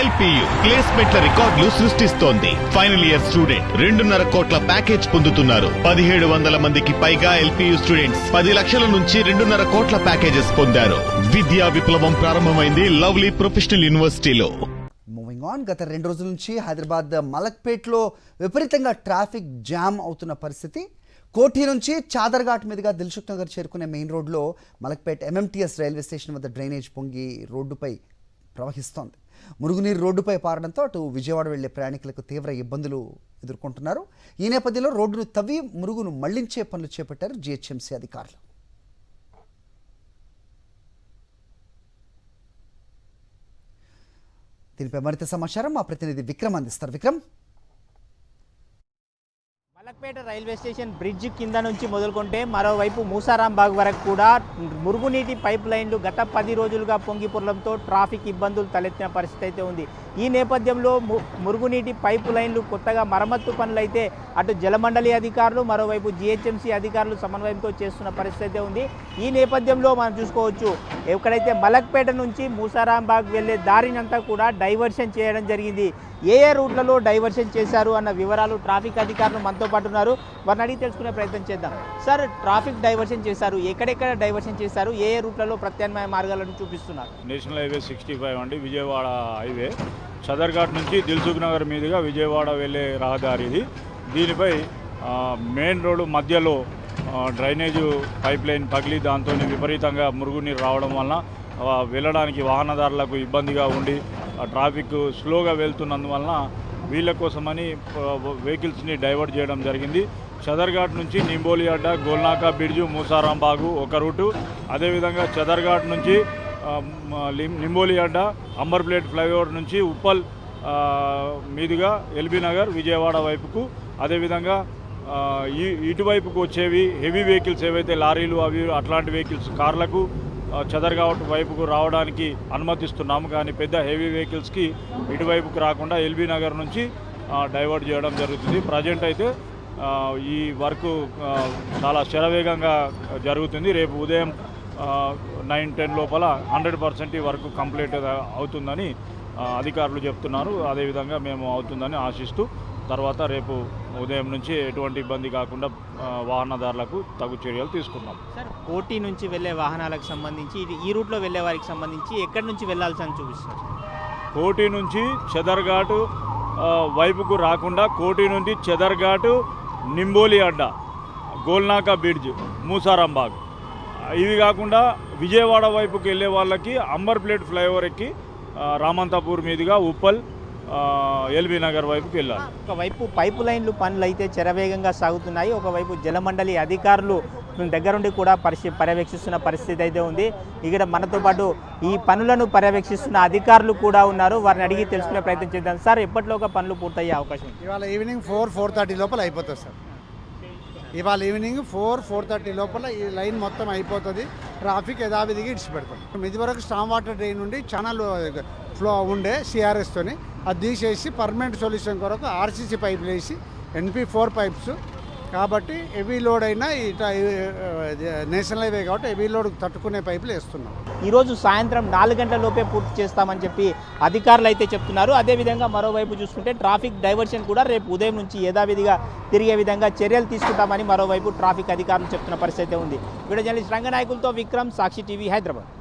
LPU ప్లేస్మెంట్ల రికార్డులు సృష్టిస్తోంది. Final year student 2.5 కోట్ల ప్యాకేజ్ పొందుతున్నారు. 1700 మందికి పైగా ఎల్పియు స్టూడెంట్స్ 10 లక్షల నుంచి 2.5 కోట్ల ప్యాకేజెస్ పొందారు. విద్యా విప్లవం ప్రారంభమైంది లవ్లీ ప్రొఫెషనల్ యూనివర్సిటీలో. మూవింగ్ ఆన్, గత 2 రోజుల నుంచి హైదరాబాద్ మలక్పేట్లో విపరీతంగా ట్రాఫిక్ జామ్ అవుతున్న పరిస్థితి. కోఠి నుంచి చాదర్ఘాట్ మీదుగా దిల్సుఖ్ నగర్ చేరుకునే మెయిన్ రోడ్లో మలక్పేట్ ఎంఎంటీఎస్ రైల్వే స్టేషన్ వద్ద డ్రైనేజ్ పొంగి రోడ్డుపై ప్రవహిస్తోంది. మురుగునీరు రోడ్డుపై పారడంతో అటు విజయవాడ వెళ్లే ప్రయాణికులకు తీవ్ర ఇబ్బందులు ఎదుర్కొంటున్నారు. ఈ నేపథ్యంలో రోడ్డును తవ్వి మురుగును మళ్లించే పనులు చేపట్టారు జీహెచ్ఎంసీ అధికారులు. దీనిపై మరింత సమాచారం మా ప్రతినిధి విక్రమ్ అందిస్తారు. Vikram, Malakpet railway station bridge కింద నుంచి మొదలుకుంటే మరోవైపు మూసారాంబాగ్ వరకు కూడా మురుగునీటి పైప్ లైన్లు గత 10 రోజులుగా పొంగి పొరలంతో ట్రాఫిక్ ఇబ్బందులు తలెత్తిన పరిస్థితి అయితే ఉంది. ఈ నేపథ్యంలో మురుగునీటి పైప్ లైన్లు కొత్తగా మరమ్మత్తు పనులు అయితే అటు జలమండలి అధికారులు మరోవైపు జీహెచ్ఎంసీ అధికారులు సమన్వయంతో చేస్తున్న పరిస్థితి అయితే ఉంది. ఈ నేపథ్యంలో మనం చూసుకోవచ్చు, ఎక్కడైతే మలక్పేట నుంచి మూసారాంబాగ్ వెళ్లే దారినంతా కూడా డైవర్షన్ చేయడం జరిగింది. ఏ రూట్లలో డైవర్షన్ చేశారు అన్న వివరాలు ట్రాఫిక్ అధికారులు మనతో పాటు ఉన్నారు. వారిని అడిగి తెలుసుకునే ప్రయత్నం చేద్దాం. సార్, ట్రాఫిక్ డైవర్షన్ చేశారు, ఎక్కడెక్కడ డైవర్షన్ చేశారు, ఏ రూట్లలో ప్రత్యామ్నాయ మార్గాలను చూపిస్తున్నారు? నేషనల్ హైవే 65 అండి, విజయవాడ హైవే సదర్ఘాట్ నుంచి దిల్సుఖ్ నగర్ మీదుగా విజయవాడ వెళ్ళే రహదారి ఇది. దీనిపై మెయిన్ రోడ్డు మధ్యలో డ్రైనేజ్ పైప్ లైన్ పగిలి దాంతో విపరీతంగా మురుగునీరు రావడం వలన వెళ్ళడానికి వాహనదారులకు ఇబ్బందిగా ఉండి ట్రాఫిక్ స్లోగా వెళ్తున్నందువలన వీళ్ళ కోసమని వెహికల్స్ని డైవర్ట్ చేయడం జరిగింది. చదర్ఘాట్ నుంచి నింబోలి అడ్డ, గోల్నాకా బ్రిడ్జు, మూసారాంబాగు ఒక రూటు, అదేవిధంగా చదర్ఘాట్ నుంచి నింబోలి అడ్డ, అంబర్ప్లేట్ ఫ్లైఓవర్ నుంచి ఉప్పల్ మీదుగా ఎల్బీ నగర్ విజయవాడ వైపుకు, అదేవిధంగా ఇటువైపుకు వచ్చేవి హెవీ వెహికల్స్ ఏవైతే లారీలు అవి అట్లాంటి వెహికల్స్ కార్లకు చదర్ఘాట్ వైపుకు రావడానికి అనుమతిస్తున్నాము. కానీ పెద్ద హెవీ వెహికల్స్కి ఇటువైపుకు రాకుండా ఎల్బీ నగర్ నుంచి డైవర్ట్ చేయడం జరుగుతుంది. ప్రజెంట్ అయితే ఈ వర్క్ చాలా శరవేగంగా జరుగుతుంది. రేపు ఉదయం 9-10 లోపల 100% ఈ వర్క్ కంప్లీట్ అవుతుందని అధికారులు చెప్తున్నారు. అదేవిధంగా మేము అవుతుందని ఆశిస్తూ తర్వాత రేపు ఉదయం నుంచి ఎటువంటి ఇబ్బంది కాకుండా వాహనదారులకు తగు చర్యలు తీసుకున్నాం. సార్, కోటి నుంచి వెళ్ళే వాహనాలకు సంబంధించి ఈ రూట్లో వెళ్ళే వారికి సంబంధించి ఎక్కడి నుంచి వెళ్ళాల్సి అని చూపిస్తారు? కోటి నుంచి చదర్ఘాట్ వైపుకు రాకుండా కోటి నుండి చదర్ఘాట్, నింబోలి అడ్డ, గోల్నాకా బ్రిడ్జ్, మూసారాంబాగ్ ఇవి కాకుండా విజయవాడ వైపుకి వెళ్ళే వాళ్ళకి అంబర్ప్లేట్ ఫ్లైఓవర్ ఎక్కి రామంతాపూర్ మీదుగా ఉప్పల్, ఎల్బీ నగర్ వైపుకి వెళ్ళాలి. ఒకవైపు పైపు లైన్లు పనులు అయితే శరవేగంగా సాగుతున్నాయి, ఒకవైపు జలమండలి అధికారులు దగ్గరుండి కూడా పర్యవేక్షిస్తున్న పరిస్థితి అయితే ఉంది. ఇక్కడ మనతో పాటు ఈ పనులను పర్యవేక్షిస్తున్న అధికారులు కూడా ఉన్నారు. వారిని అడిగి తెలుసుకునే ప్రయత్నం చేద్దాం. సార్, ఎప్పటిలోగా పనులు పూర్తయ్యే అవకాశం? ఇవాళ ఈవినింగ్ 4-4:30 లోపల అయిపోతుంది సార్. ఇవాళ ఈవినింగ్ 4-4:30 లోపల ఈ లైన్ మొత్తం అయిపోతుంది. ట్రాఫిక్ యథావిధిగా ఇడిచిపెడతాం. ఇది వరకు స్టామ్ వాటర్ డ్రైన్ నుండి ఛానల్ ఫ్లో ఉండే సిఆర్ఎస్తోని అది తీసేసి పర్మనెంట్ సొల్యూషన్ కొరకు ఆర్సీసీ పైపులు వేసి NP4 పైప్స్ కాబట్టి హెవీ లోడ్ అయినా నేషనల్ హైవే కాబట్టి హెవీ లోడ్ తట్టుకునే పైపులు వేస్తున్నాం. ఈరోజు సాయంత్రం 4 గంటల లోపే పూర్తి చేస్తామని చెప్పి అధికారులు అయితే చెప్తున్నారు. అదేవిధంగా మరోవైపు చూసుకుంటే ట్రాఫిక్ డైవర్షన్ కూడా రేపు ఉదయం నుంచి యథావిధిగా తిరిగే విధంగా చర్యలు తీసుకుంటామని మరోవైపు ట్రాఫిక్ అధికారులు చెప్తున్న పరిస్థితి ఉంది. వీడియో జర్నలిస్ట్ రంగనాయకులతో విక్రమ్, సాక్షి టీవీ, హైదరాబాద్.